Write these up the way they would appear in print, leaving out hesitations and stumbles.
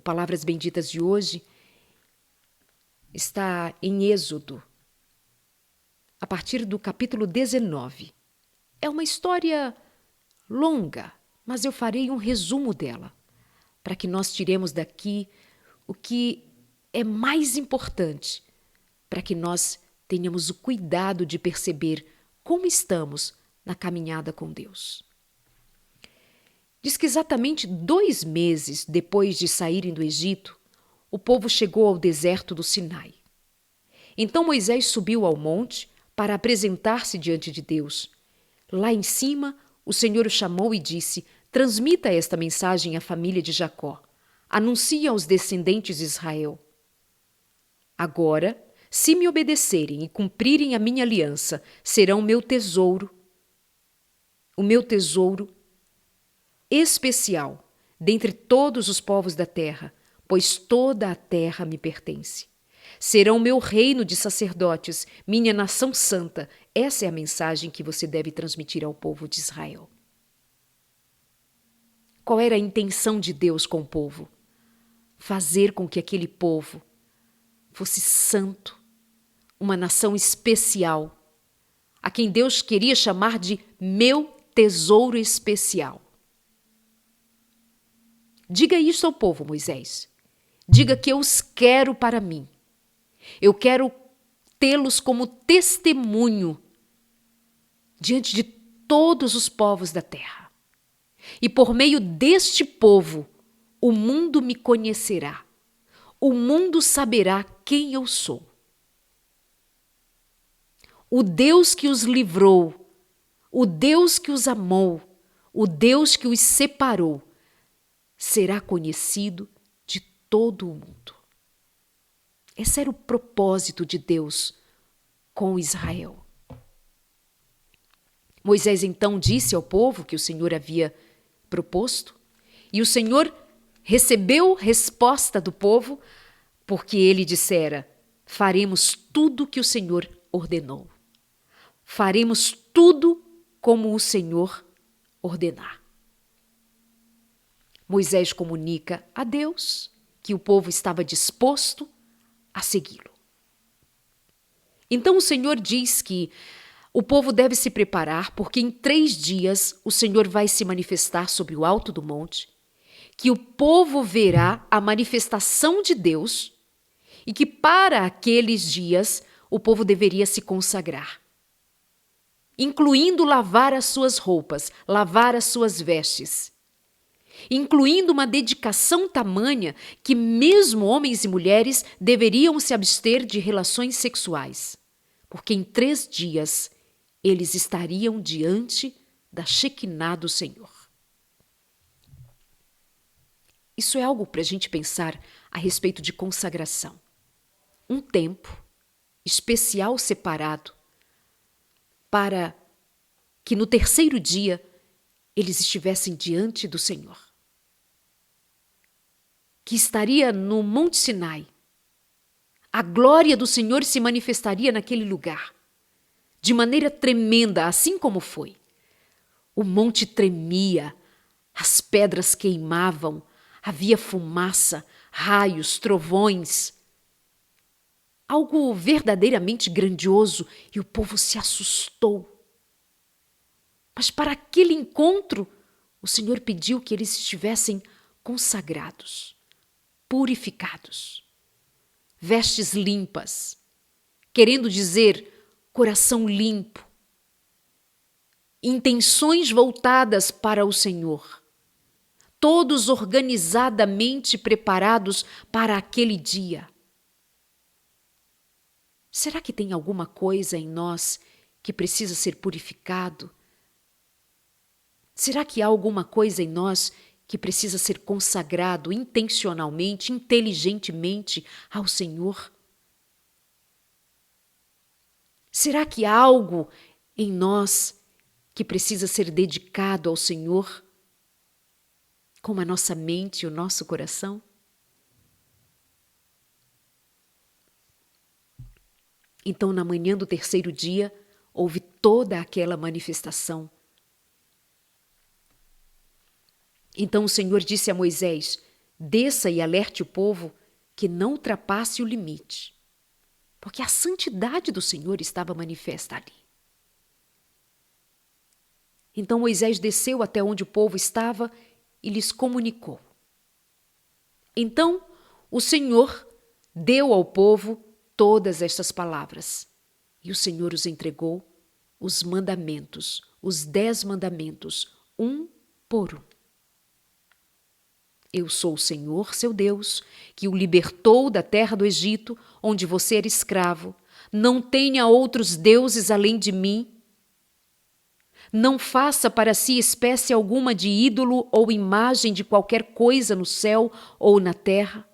o Palavras Benditas de hoje está em Êxodo, a partir do capítulo 19. É uma história longa, mas eu farei um resumo dela, para que nós tiremos daqui o que é mais importante, para que nós tenhamos o cuidado de perceber como estamos na caminhada com Deus. Diz que exatamente 2 meses depois de saírem do Egito, o povo chegou ao deserto do Sinai. Então Moisés subiu ao monte para apresentar-se diante de Deus. Lá em cima, o Senhor o chamou e disse: transmita esta mensagem à família de Jacó. Anuncie aos descendentes de Israel. Agora, se me obedecerem e cumprirem a minha aliança, serão meu tesouro, o meu tesouro especial dentre todos os povos da terra, pois toda a terra me pertence. Serão meu reino de sacerdotes, minha nação santa. Essa é a mensagem que você deve transmitir ao povo de Israel. Qual era a intenção de Deus com o povo? Fazer com que aquele povo fosse santo, uma nação especial, a quem Deus queria chamar de meu tesouro especial. Diga isso ao povo, Moisés. Diga que eu os quero para mim. Eu quero tê-los como testemunho diante de todos os povos da terra. E por meio deste povo, o mundo me conhecerá. O mundo saberá quem eu sou. O Deus que os livrou, o Deus que os amou, o Deus que os separou, será conhecido de todo o mundo. Esse era o propósito de Deus com Israel. Moisés então disse ao povo que o Senhor havia proposto, e o Senhor recebeu resposta do povo, porque ele dissera: faremos tudo que o Senhor ordenou. Faremos tudo como o Senhor ordenar. Moisés comunica a Deus que o povo estava disposto a segui-lo. Então o Senhor diz que o povo deve se preparar, porque em 3 dias o Senhor vai se manifestar sobre o alto do monte, que o povo verá a manifestação de Deus e que para aqueles dias o povo deveria se consagrar, incluindo lavar as suas roupas, lavar as suas vestes, incluindo uma dedicação tamanha que mesmo homens e mulheres deveriam se abster de relações sexuais, porque em 3 dias eles estariam diante da Shequiná do Senhor. Isso é algo para a gente pensar a respeito de consagração. Um tempo especial separado para que no 3º dia eles estivessem diante do Senhor, que estaria no Monte Sinai. A glória do Senhor se manifestaria naquele lugar, de maneira tremenda, assim como foi. O monte tremia, as pedras queimavam, havia fumaça, raios, trovões. Algo verdadeiramente grandioso, e o povo se assustou. Mas para aquele encontro, o Senhor pediu que eles estivessem consagrados, purificados, vestes limpas, querendo dizer coração limpo, intenções voltadas para o Senhor, todos organizadamente preparados para aquele dia. Será que tem alguma coisa em nós que precisa ser purificado? Será que há alguma coisa em nós que precisa ser consagrado intencionalmente, inteligentemente ao Senhor? Será que há algo em nós que precisa ser dedicado ao Senhor, como a nossa mente e o nosso coração? Então, na manhã do 3º dia, houve toda aquela manifestação. Então o Senhor disse a Moisés: Desça e alerte o povo que não ultrapasse o limite, porque a santidade do Senhor estava manifesta ali. Então Moisés desceu até onde o povo estava e lhes comunicou. Então o Senhor deu ao povo todas estas palavras, e o Senhor os entregou os mandamentos, os 10 mandamentos, um por um. Eu sou o Senhor, seu Deus, que o libertou da terra do Egito, onde você era escravo. Não tenha outros deuses além de mim. Não faça para si espécie alguma de ídolo ou imagem de qualquer coisa no céu ou na terra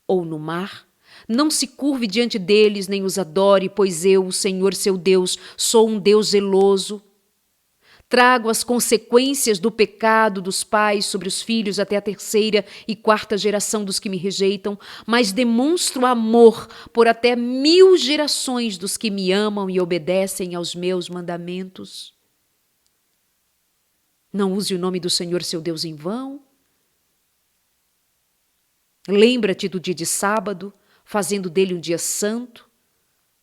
ou no mar. Não se curve diante deles nem os adore, pois eu, o Senhor seu Deus, sou um Deus zeloso. Trago as consequências do pecado dos pais sobre os filhos até a 3ª e 4ª geração dos que me rejeitam, mas demonstro amor por até 1000 gerações dos que me amam e obedecem aos meus mandamentos. Não use o nome do Senhor seu Deus em vão. Lembra-te do dia de sábado, fazendo dele um dia santo.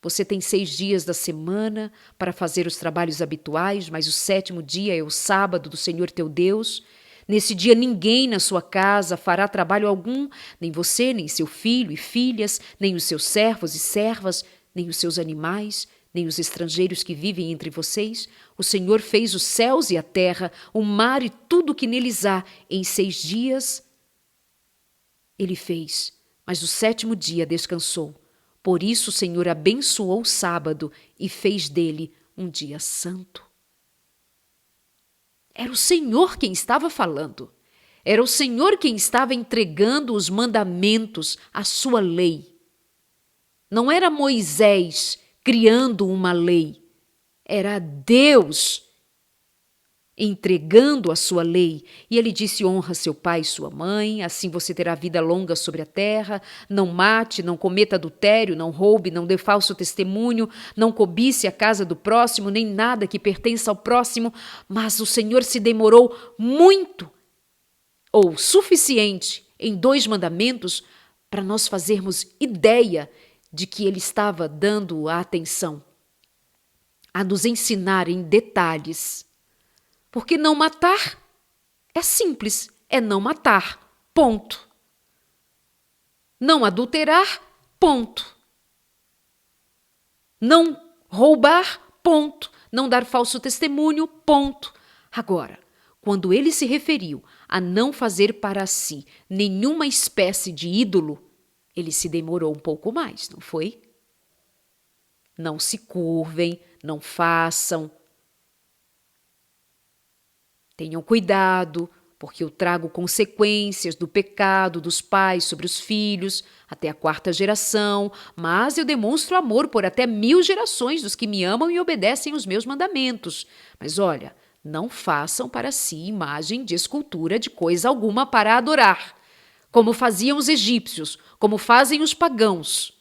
Você tem 6 dias da semana para fazer os trabalhos habituais, mas o 7º dia é o sábado do Senhor teu Deus. Nesse dia ninguém na sua casa fará trabalho algum, nem você, nem seu filho e filhas, nem os seus servos e servas, nem os seus animais, nem os estrangeiros que vivem entre vocês. O Senhor fez os céus e a terra, o mar e tudo o que neles há. Em 6 dias ele fez, mas o 7º dia descansou. Por isso o Senhor abençoou o sábado e fez dele um dia santo. Era o Senhor quem estava falando. Era o Senhor quem estava entregando os mandamentos, a sua lei. Não era Moisés criando uma lei. Era Deus entregando a sua lei. E ele disse: honra seu pai e sua mãe, assim você terá vida longa sobre a terra. Não mate, não cometa adultério, não roube, não dê falso testemunho, não cobice a casa do próximo, nem nada que pertença ao próximo. Mas o Senhor se demorou muito, ou suficiente, em 2 mandamentos para nós fazermos ideia de que ele estava dando a atenção, a nos ensinar em detalhes. Porque não matar é simples, é não matar, ponto. Não adulterar, ponto. Não roubar, ponto. Não dar falso testemunho, ponto. Agora, quando ele se referiu a não fazer para si nenhuma espécie de ídolo, ele se demorou um pouco mais, não foi? Não se curvem, não façam. Tenham cuidado, porque eu trago consequências do pecado dos pais sobre os filhos, até a 4ª geração, mas eu demonstro amor por até 1000 gerações dos que me amam e obedecem os meus mandamentos. Mas olha, não façam para si imagem de escultura de coisa alguma para adorar, como faziam os egípcios, como fazem os pagãos.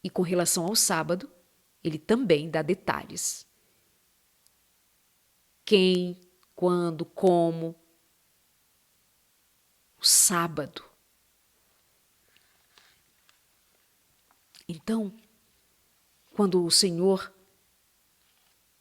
E com relação ao sábado, ele também dá detalhes. Quem, quando, como. O sábado. Então, quando o Senhor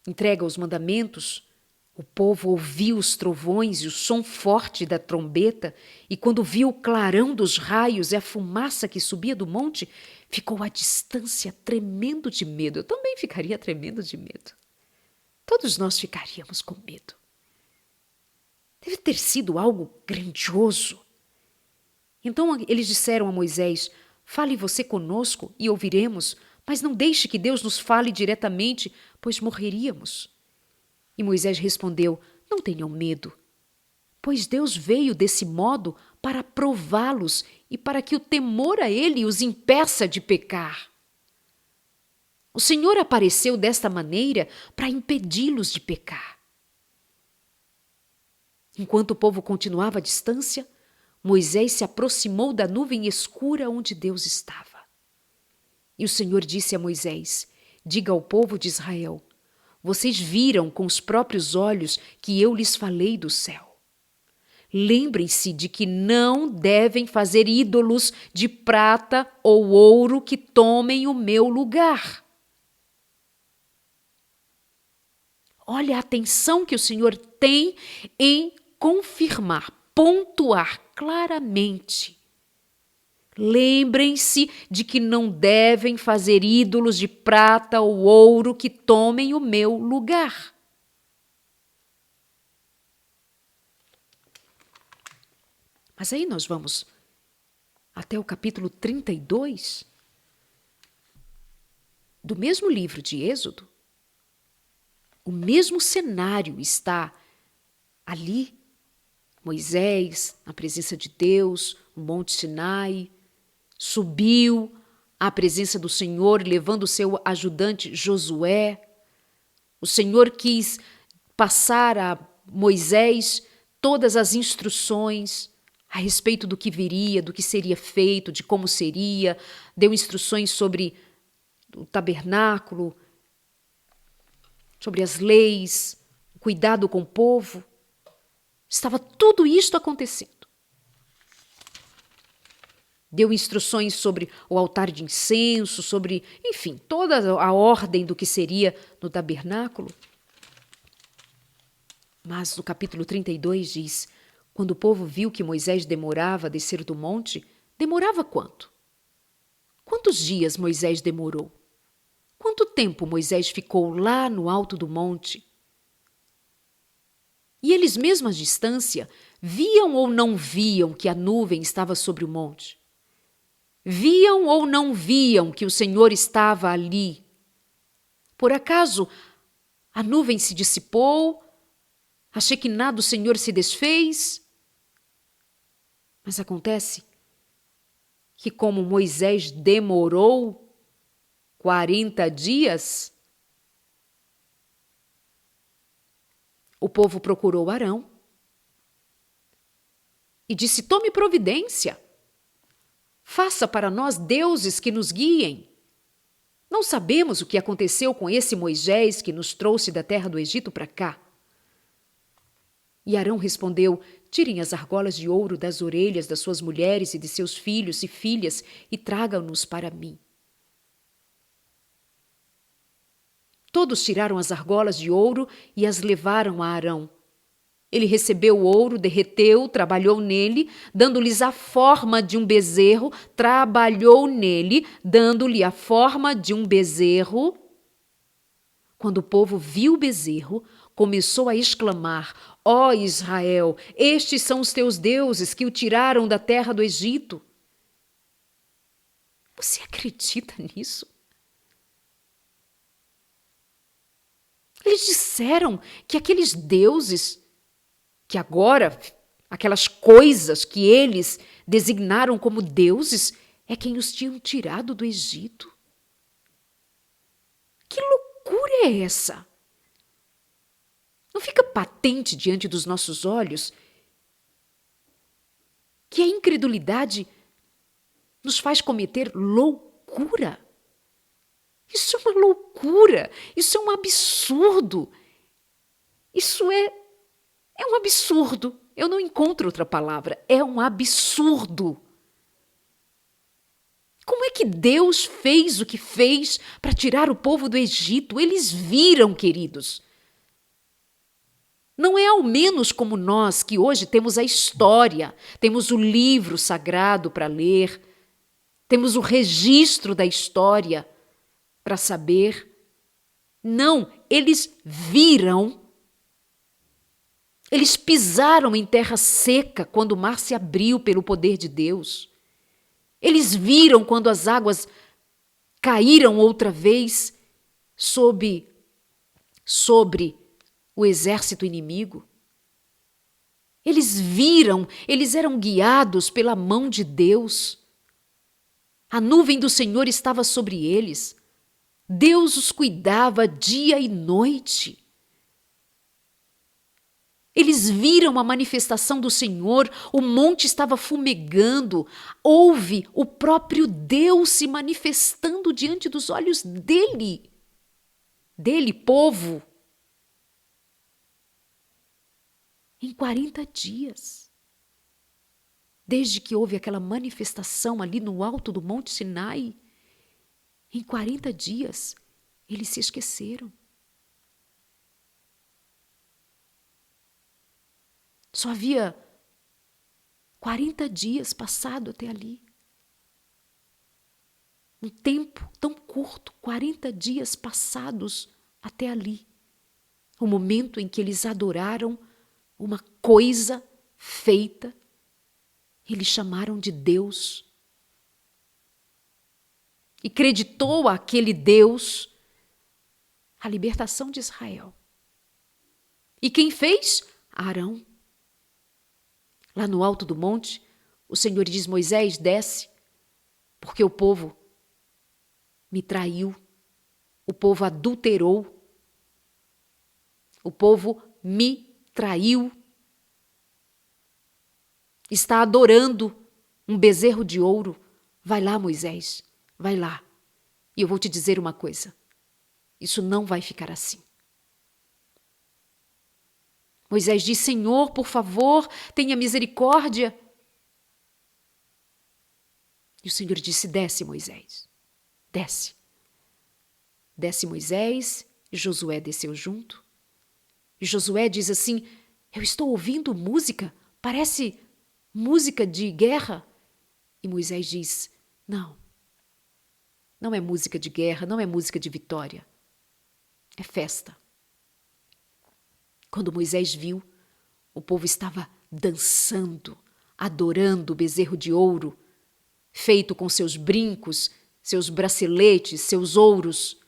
entrega os mandamentos, o povo ouviu os trovões e o som forte da trombeta, e quando viu o clarão dos raios e a fumaça que subia do monte, ficou à distância tremendo de medo. Eu também ficaria tremendo de medo. Todos nós ficaríamos com medo. Deve ter sido algo grandioso. Então eles disseram a Moisés: fale você conosco e ouviremos, mas não deixe que Deus nos fale diretamente, pois morreríamos. E Moisés respondeu: não tenham medo, pois Deus veio desse modo para prová-los e para que o temor a ele os impeça de pecar. O Senhor apareceu desta maneira para impedi-los de pecar. Enquanto o povo continuava à distância, Moisés se aproximou da nuvem escura onde Deus estava. E o Senhor disse a Moisés: diga ao povo de Israel: vocês viram com os próprios olhos que eu lhes falei do céu. lembrem-se de que não devem fazer ídolos de prata ou ouro que tomem o meu lugar. Olha a atenção que o Senhor tem em confirmar, pontuar claramente. Lembrem-se de que não devem fazer ídolos de prata ou ouro que tomem o meu lugar. Mas aí nós vamos até o capítulo 32 do mesmo livro de Êxodo. O mesmo cenário está ali. Moisés, na presença de Deus, no Monte Sinai, subiu à presença do Senhor, levando o seu ajudante Josué. O Senhor quis passar a Moisés todas as instruções a respeito do que viria, do que seria feito, de como seria. Deu instruções sobre o tabernáculo, sobre as leis, o cuidado com o povo. Estava tudo isto acontecendo. Deu instruções sobre o altar de incenso, sobre, enfim, toda a ordem do que seria no tabernáculo. Mas no capítulo 32 diz, quando o povo viu que Moisés demorava a descer do monte, demorava quanto? Quantos dias Moisés demorou? Quanto tempo Moisés ficou lá no alto do monte? E eles mesmos à distância, viam ou não viam que a nuvem estava sobre o monte? Viam ou não viam que o Senhor estava ali? Por acaso a nuvem se dissipou? A Shequiná do Senhor se desfez? Mas acontece que como Moisés demorou 40 dias, o povo procurou Arão e disse, tome providência, faça para nós deuses que nos guiem. Não sabemos o que aconteceu com esse Moisés que nos trouxe da terra do Egito para cá. E Arão respondeu, tirem as argolas de ouro das orelhas das suas mulheres e de seus filhos e filhas e tragam-nos para mim. Todos tiraram as argolas de ouro e as levaram a Arão. Ele recebeu o ouro, derreteu, trabalhou nele, dando-lhes a forma de um bezerro, trabalhou nele, dando-lhe a forma de um bezerro. Quando o povo viu o bezerro, começou a exclamar, ó Israel, estes são os teus deuses que o tiraram da terra do Egito. Você acredita nisso? Eles disseram que aqueles deuses, que agora, aquelas coisas que eles designaram como deuses, é quem os tinham tirado do Egito. Que loucura é essa? Não fica patente diante dos nossos olhos que a incredulidade nos faz cometer loucura? Isso é uma loucura, isso é um absurdo. Isso é um absurdo. Eu não encontro outra palavra. É um absurdo. Como é que Deus fez o que fez para tirar o povo do Egito? Eles viram, queridos. Não é ao menos como nós, que hoje temos a história, temos o livro sagrado para ler, temos o registro da história para saber. Não, eles viram. Eles pisaram em terra seca quando o mar se abriu pelo poder de Deus. Eles viram quando as águas caíram outra vez sobre o exército inimigo. Eles viram, eles eram guiados pela mão de Deus. A nuvem do Senhor estava sobre eles. Deus os cuidava dia e noite. Eles viram a manifestação do Senhor, o monte estava fumegando, houve o próprio Deus se manifestando diante dos olhos dele, povo, em 40 dias. desde que houve aquela manifestação ali no alto do Monte Sinai, em 40 dias, eles se esqueceram. Só havia 40 dias passado até ali. Um tempo tão curto, 40 dias passados até ali. O momento em que eles adoraram uma coisa feita, eles chamaram de Deus. E creditou àquele Deus a libertação de Israel. E quem fez? Arão. Lá no alto do monte, o Senhor diz: Moisés, desce, porque o povo me traiu, o povo adulterou, o povo me traiu, está adorando um bezerro de ouro. Vai lá, Moisés, vai lá. E eu vou te dizer uma coisa, isso não vai ficar assim. Moisés diz: Senhor, por favor, tenha misericórdia. E o Senhor disse: desce, Moisés, desce. Desce Moisés, e Josué desceu junto. E Josué diz assim: eu estou ouvindo música, parece música de guerra. E Moisés diz: não, não é música de guerra, não é música de vitória, é festa. Quando Moisés viu, o povo estava dançando, adorando o bezerro de ouro, feito com seus brincos, seus braceletes, seus ouros,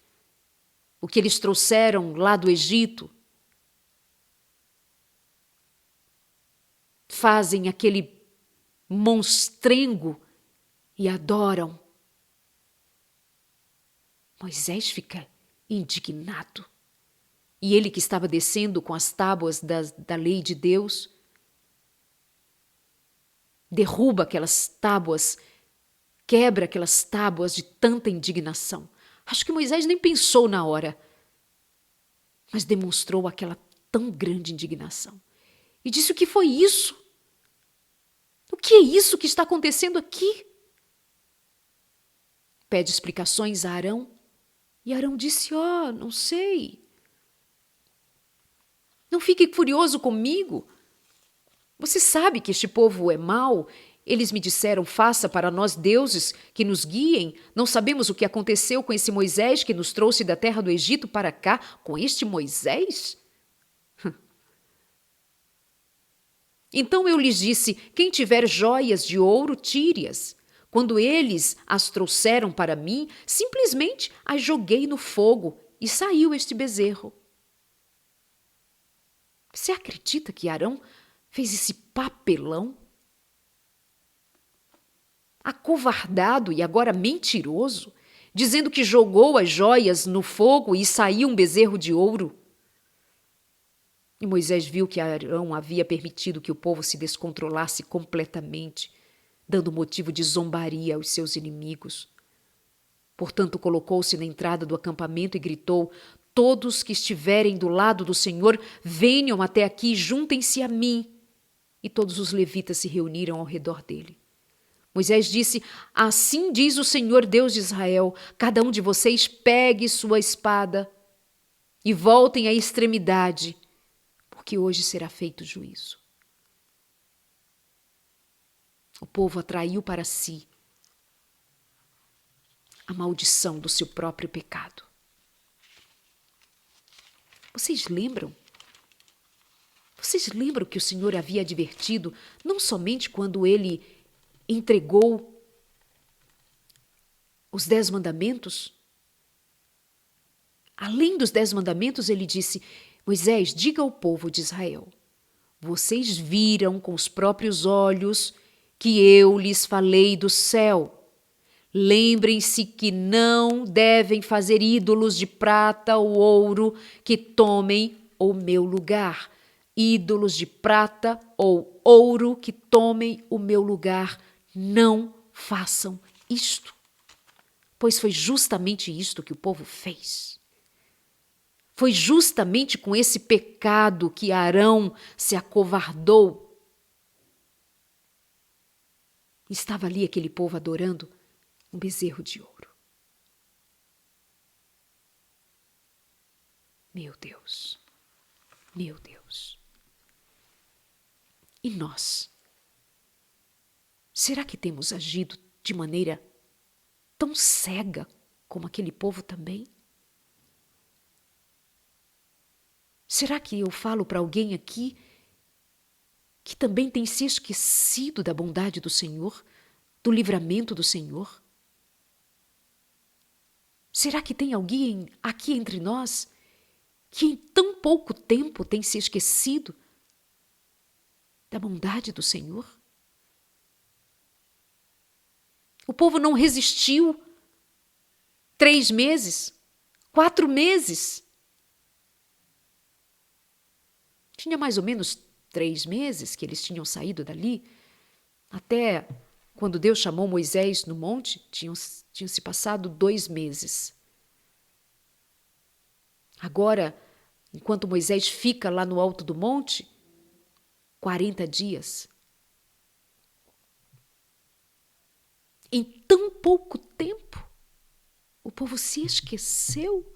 o que eles trouxeram lá do Egito. Fazem aquele monstrengo e adoram. Moisés fica indignado. E ele que estava descendo com as tábuas da lei de Deus, derruba aquelas tábuas, quebra aquelas tábuas de tanta indignação. Acho que Moisés nem pensou na hora, mas demonstrou aquela tão grande indignação. E disse: o que foi isso? O que é isso que está acontecendo aqui? Pede explicações a Arão, e Arão disse: não sei. Não fique furioso comigo. Você sabe que este povo é mau. Eles me disseram: faça para nós deuses que nos guiem. Não sabemos o que aconteceu com esse Moisés que nos trouxe da terra do Egito para cá. Com este Moisés? Então eu lhes disse: quem tiver joias de ouro, tire-as. Quando eles as trouxeram para mim, simplesmente as joguei no fogo e saiu este bezerro. Você acredita que Arão fez esse papelão? Acovardado e agora mentiroso, dizendo que jogou as joias no fogo e saiu um bezerro de ouro. E Moisés viu que Arão havia permitido que o povo se descontrolasse completamente, dando motivo de zombaria aos seus inimigos. Portanto, colocou-se na entrada do acampamento e gritou: todos que estiverem do lado do Senhor, venham até aqui e juntem-se a mim. E todos os levitas se reuniram ao redor dele. Moisés disse: assim diz o Senhor Deus de Israel, cada um de vocês pegue sua espada e voltem à extremidade, porque hoje será feito juízo. O povo atraiu para si a maldição do seu próprio pecado. Vocês lembram? Vocês lembram que o Senhor havia advertido, não somente quando ele entregou os 10 mandamentos? Além dos 10 mandamentos, ele disse: Moisés, diga ao povo de Israel: vocês viram com os próprios olhos que eu lhes falei do céu. Lembrem-se que não devem fazer ídolos de prata ou ouro que tomem o meu lugar. Ídolos de prata ou ouro que tomem o meu lugar. Não façam isto. Pois foi justamente isto que o povo fez. Foi justamente com esse pecado que Arão se acovardou. Estava ali aquele povo adorando um bezerro de ouro. Meu Deus, meu Deus. E nós? Será que temos agido de maneira tão cega como aquele povo também? Será que eu falo para alguém aqui que também tem se esquecido da bondade do Senhor, do livramento do Senhor? Será que tem alguém aqui entre nós que em tão pouco tempo tem se esquecido da bondade do Senhor? O povo não resistiu 3 meses, 4 meses. Tinha mais ou menos 3 meses que eles tinham saído dali. Até quando Deus chamou Moisés no monte, tinham se passado 2 meses. Agora, enquanto Moisés fica lá no alto do monte, 40 dias. Em tão pouco tempo, o povo se esqueceu.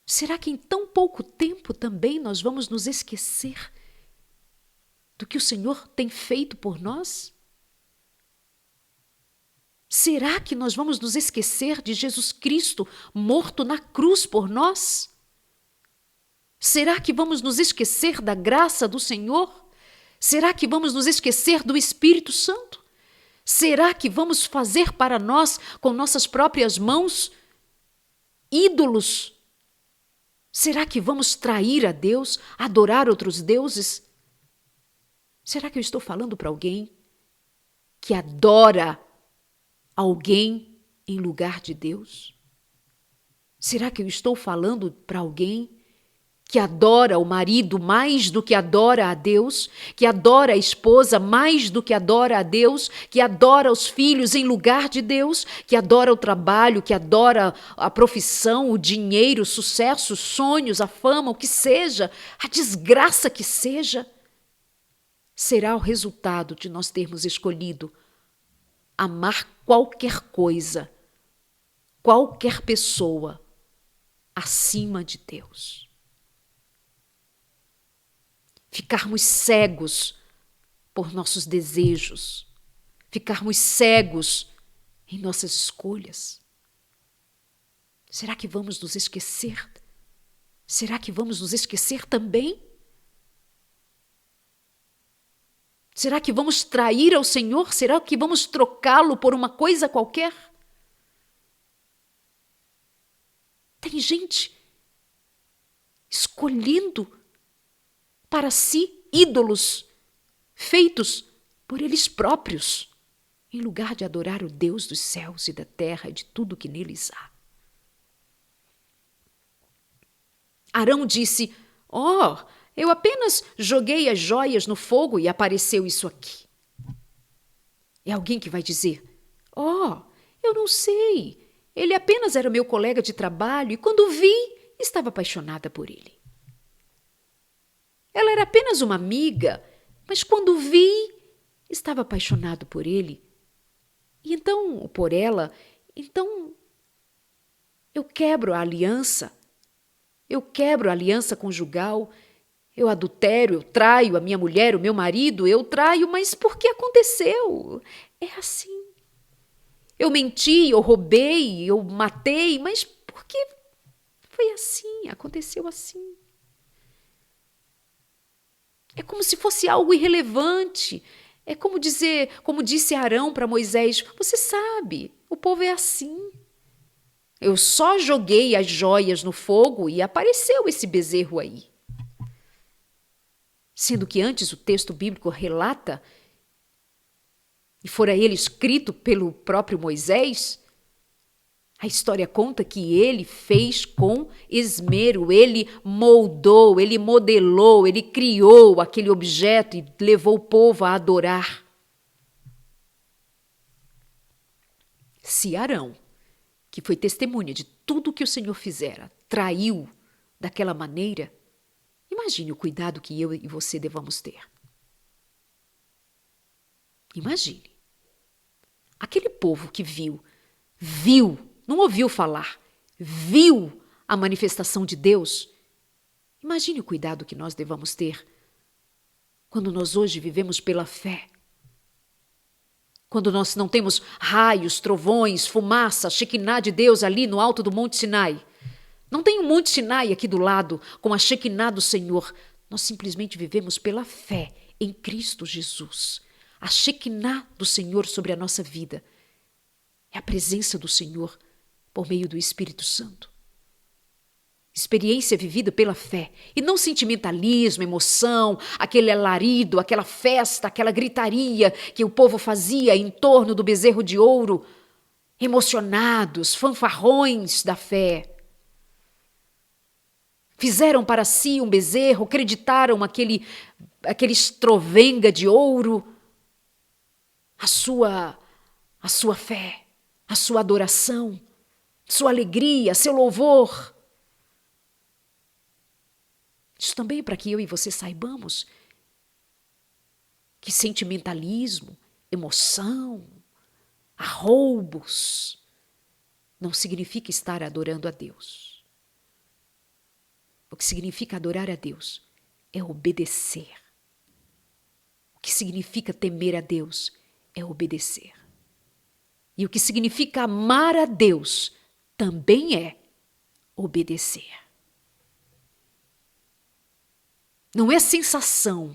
Será que em tão pouco tempo também nós vamos nos esquecer do que o Senhor tem feito por nós? Será que nós vamos nos esquecer de Jesus Cristo morto na cruz por nós? Será que vamos nos esquecer da graça do Senhor? Será que vamos nos esquecer do Espírito Santo? Será que vamos fazer para nós, com nossas próprias mãos, ídolos? Será que vamos trair a Deus, adorar outros deuses? Será que eu estou falando para alguém que adora alguém em lugar de Deus? Será que eu estou falando para alguém que adora o marido mais do que adora a Deus, que adora a esposa mais do que adora a Deus, que adora os filhos em lugar de Deus, que adora o trabalho, que adora a profissão, o dinheiro, o sucesso, os sonhos, a fama, o que seja, a desgraça que seja, será o resultado de nós termos escolhido amar qualquer coisa, qualquer pessoa acima de Deus. Ficarmos cegos por nossos desejos, ficarmos cegos em nossas escolhas. Será que vamos nos esquecer? Será que vamos nos esquecer também? Será que vamos trair ao Senhor? Será que vamos trocá-lo por uma coisa qualquer? Tem gente escolhendo para si ídolos feitos por eles próprios, em lugar de adorar o Deus dos céus e da terra e de tudo que neles há. Arão disse: eu apenas joguei as joias no fogo e apareceu isso aqui. É alguém que vai dizer: eu não sei, ele apenas era meu colega de trabalho e quando vi, estava apaixonada por ele. Ela era apenas uma amiga, mas quando vi, estava apaixonado por ele. E então, por ela, eu quebro a aliança. Eu quebro a aliança conjugal. Eu adultério, eu traio a minha mulher, o meu marido, eu traio, mas por que aconteceu? É assim. Eu menti, eu roubei, eu matei, mas por que foi assim? Aconteceu assim. É como se fosse algo irrelevante. É como disse Arão para Moisés: você sabe, o povo é assim. Eu só joguei as joias no fogo e apareceu esse bezerro aí. Sendo que antes o texto bíblico relata, e fora ele escrito pelo próprio Moisés, a história conta que ele fez com esmero, ele moldou, ele modelou, ele criou aquele objeto e levou o povo a adorar. Se Arão, que foi testemunha de tudo que o Senhor fizera, traiu daquela maneira, imagine o cuidado que eu e você devamos ter. Imagine, aquele povo que viu, não ouviu falar, viu a manifestação de Deus. Imagine o cuidado que nós devamos ter quando nós hoje vivemos pela fé. Quando nós não temos raios, trovões, fumaça, Shekinah de Deus ali no alto do Monte Sinai. Não tem um Monte Sinai aqui do lado com a Shekinah do Senhor. Nós simplesmente vivemos pela fé em Cristo Jesus. A Shekinah do Senhor sobre a nossa vida é a presença do Senhor por meio do Espírito Santo. Experiência vivida pela fé e não sentimentalismo, emoção, aquele alarido, aquela festa, aquela gritaria que o povo fazia em torno do bezerro de ouro, emocionados, fanfarrões da fé. Fizeram para si um bezerro, acreditaram aquele estrovenga de ouro, a sua fé, a sua adoração, sua alegria, seu louvor. Isso também é para que eu e você saibamos que sentimentalismo, emoção, arroubos, não significa estar adorando a Deus. O que significa adorar a Deus é obedecer. O que significa temer a Deus é obedecer. E o que significa amar a Deus também é obedecer. Não é sensação,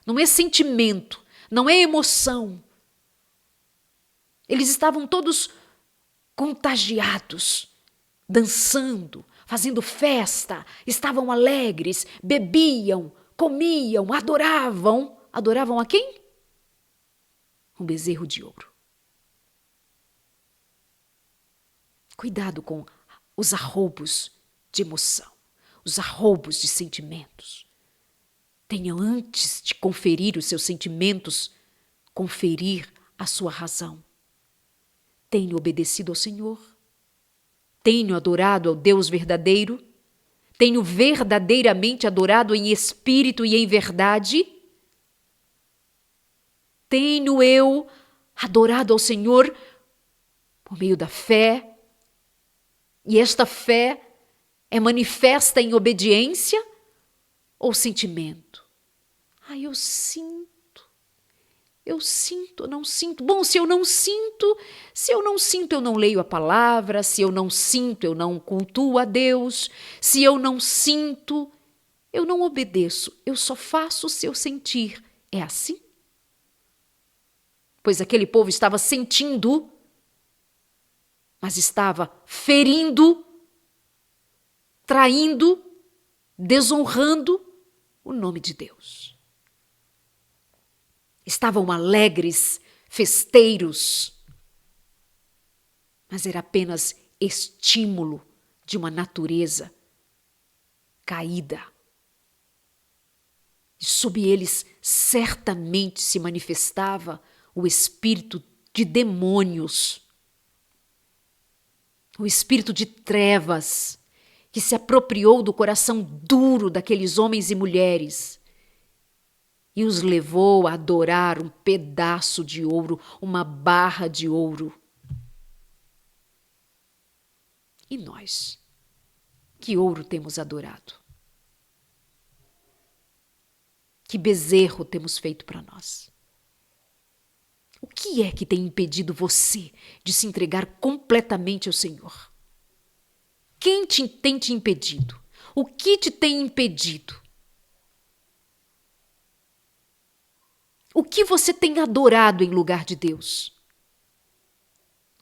não é sentimento, não é emoção. Eles estavam todos contagiados, dançando, fazendo festa, estavam alegres, bebiam, comiam, adoravam. Adoravam a quem? Um bezerro de ouro. Cuidado com os arroubos de emoção, os arroubos de sentimentos. Tenha antes de conferir os seus sentimentos, conferir a sua razão. Tenho obedecido ao Senhor? Tenho adorado ao Deus verdadeiro? Tenho verdadeiramente adorado em espírito e em verdade? Tenho eu adorado ao Senhor por meio da fé? E esta fé é manifesta em obediência ou sentimento? Eu sinto, não sinto. Bom, se eu não sinto, eu não leio a palavra, se eu não sinto, eu não cultuo a Deus, se eu não sinto, eu não obedeço, eu só faço se eu sentir. É assim? Pois aquele povo estava sentindo, mas estava ferindo, traindo, desonrando o nome de Deus. Estavam alegres, festeiros, mas era apenas estímulo de uma natureza caída. E sob eles certamente se manifestava o espírito de demônios, o espírito de trevas, que se apropriou do coração duro daqueles homens e mulheres e os levou a adorar um pedaço de ouro, uma barra de ouro. E nós, que ouro temos adorado? Que bezerro temos feito para nós? O que é que tem impedido você de se entregar completamente ao Senhor? Quem tem te impedido? O que te tem impedido? O que você tem adorado em lugar de Deus?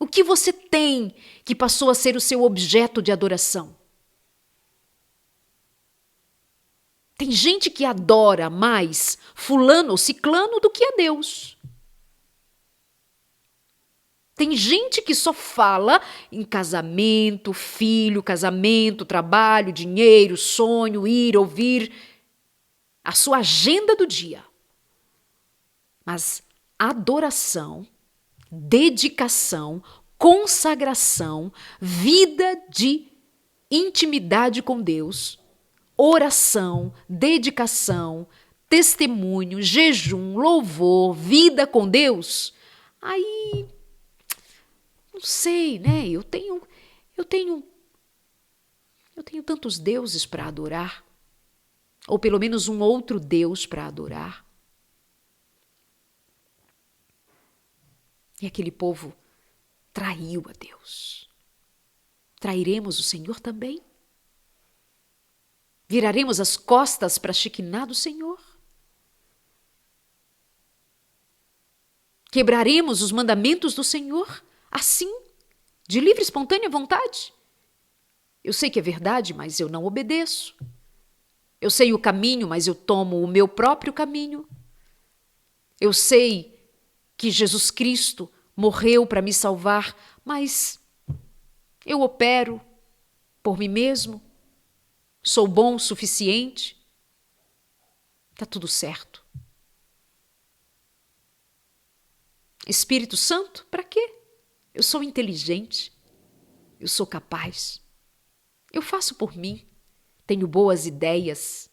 O que você tem que passou a ser o seu objeto de adoração? Tem gente que adora mais fulano ou ciclano do que a Deus. Tem gente que só fala em casamento, filho, casamento, trabalho, dinheiro, sonho, ir, ouvir, a sua agenda do dia. Mas adoração, dedicação, consagração, vida de intimidade com Deus, oração, dedicação, testemunho, jejum, louvor, vida com Deus, aí, não sei, né? Eu tenho tantos deuses para adorar, ou pelo menos um outro Deus para adorar. E aquele povo traiu a Deus. Trairemos o Senhor também? Viraremos as costas para a Shekinah do Senhor? Quebraremos os mandamentos do Senhor, assim, de livre e espontânea vontade? Eu sei que é verdade, mas eu não obedeço. Eu sei o caminho, mas eu tomo o meu próprio caminho. Eu sei que Jesus Cristo morreu para me salvar, mas eu opero por mim mesmo. Sou bom o suficiente. Está tudo certo. Espírito Santo, para quê? Eu sou inteligente. Eu sou capaz. Eu faço por mim. Tenho boas ideias.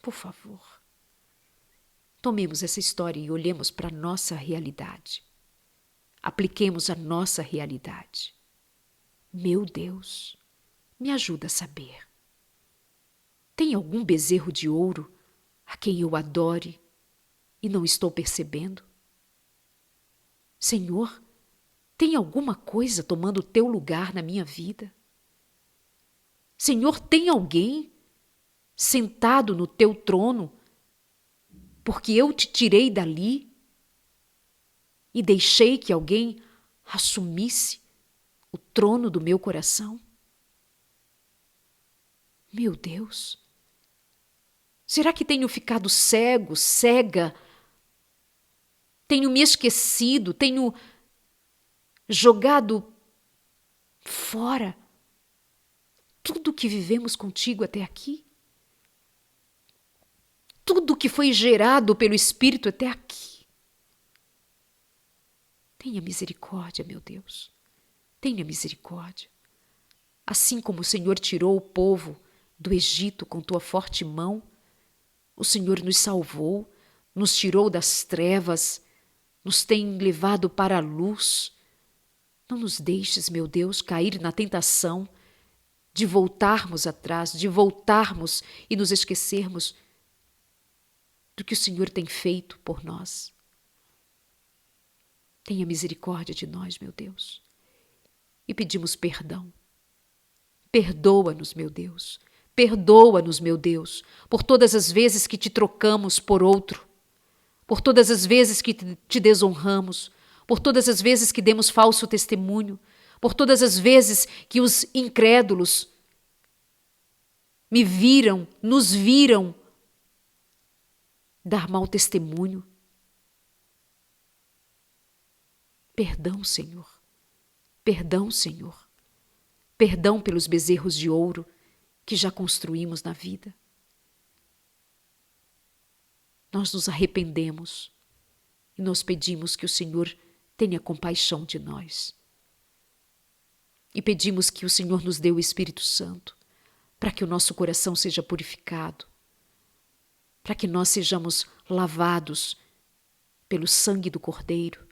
Por favor, tomemos essa história e olhemos para a nossa realidade. Apliquemos a nossa realidade. Meu Deus, me ajuda a saber. Tem algum bezerro de ouro a quem eu adore e não estou percebendo? Senhor, tem alguma coisa tomando o teu lugar na minha vida? Senhor, tem alguém sentado no teu trono porque eu te tirei dali e deixei que alguém assumisse o trono do meu coração? Meu Deus, será que tenho ficado cego, cega? Tenho me esquecido, tenho jogado fora tudo que vivemos contigo até aqui? Tudo que foi gerado pelo Espírito até aqui? Tenha misericórdia, meu Deus. Tenha misericórdia. Assim como o Senhor tirou o povo do Egito com tua forte mão, o Senhor nos salvou, nos tirou das trevas, nos tem levado para a luz. Não nos deixes, meu Deus, cair na tentação de voltarmos atrás, de voltarmos e nos esquecermos do que o Senhor tem feito por nós. Tenha misericórdia de nós, meu Deus. E pedimos perdão. Perdoa-nos, meu Deus. Perdoa-nos, meu Deus, por todas as vezes que te trocamos por outro, por todas as vezes que te desonramos, por todas as vezes que demos falso testemunho, por todas as vezes que os incrédulos nos viram dar mau testemunho. Perdão, Senhor. Perdão, Senhor. Perdão pelos bezerros de ouro que já construímos na vida. Nós nos arrependemos e nós pedimos que o Senhor tenha compaixão de nós. E pedimos que o Senhor nos dê o Espírito Santo para que o nosso coração seja purificado, para que nós sejamos lavados pelo sangue do Cordeiro,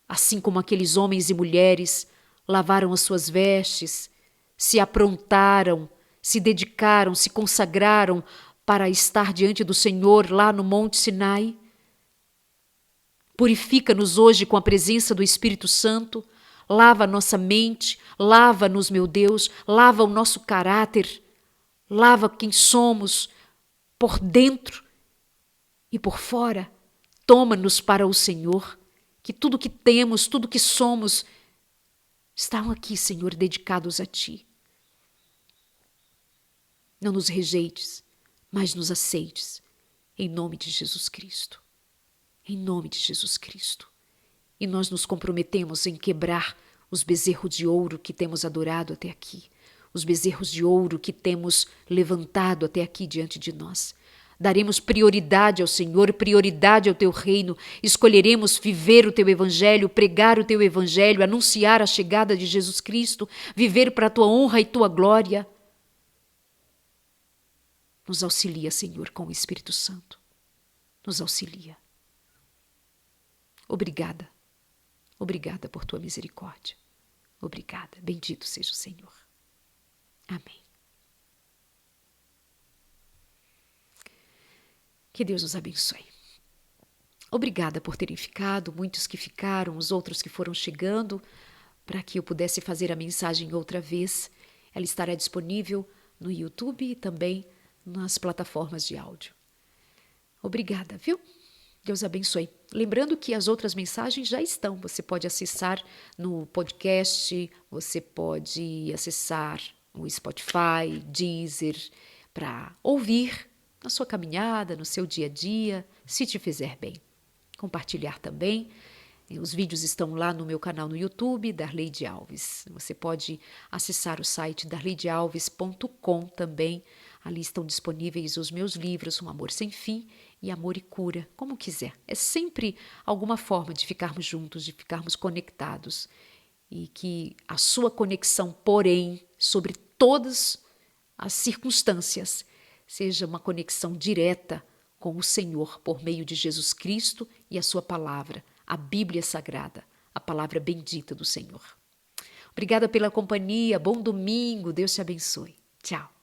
assim como aqueles homens e mulheres lavaram as suas vestes, se aprontaram, se dedicaram, se consagraram para estar diante do Senhor lá no Monte Sinai. Purifica-nos hoje com a presença do Espírito Santo, lava a nossa mente, lava-nos, meu Deus, lava o nosso caráter, lava quem somos por dentro e por fora. Toma-nos para o Senhor, que tudo que temos, tudo que somos, estão aqui, Senhor, dedicados a Ti. Não nos rejeites, mas nos aceites, em nome de Jesus Cristo. Em nome de Jesus Cristo. E nós nos comprometemos em quebrar os bezerros de ouro que temos adorado até aqui, os bezerros de ouro que temos levantado até aqui diante de nós. Daremos prioridade ao Senhor, prioridade ao Teu reino, escolheremos viver o Teu Evangelho, pregar o Teu Evangelho, anunciar a chegada de Jesus Cristo, viver para a Tua honra e Tua glória. Nos auxilia, Senhor, com o Espírito Santo. Nos auxilia. Obrigada. Obrigada por tua misericórdia. Obrigada. Bendito seja o Senhor. Amém. Que Deus nos abençoe. Obrigada por terem ficado, muitos que ficaram, os outros que foram chegando, para que eu pudesse fazer a mensagem outra vez. Ela estará disponível no YouTube e também nas plataformas de áudio. Obrigada, viu? Deus abençoe. Lembrando que as outras mensagens já estão. Você pode acessar no podcast, você pode acessar o Spotify, Deezer, para ouvir na sua caminhada, no seu dia a dia, se te fizer bem. Compartilhar também. Os vídeos estão lá no meu canal no YouTube, Darleide Alves. Você pode acessar o site darleidealves.com também. Ali estão disponíveis os meus livros, Um Amor Sem Fim e Amor e Cura, como quiser. É sempre alguma forma de ficarmos juntos, de ficarmos conectados. E que a sua conexão, porém, sobre todas as circunstâncias, seja uma conexão direta com o Senhor por meio de Jesus Cristo e a sua palavra, a Bíblia Sagrada, a palavra bendita do Senhor. Obrigada pela companhia, bom domingo, Deus te abençoe. Tchau.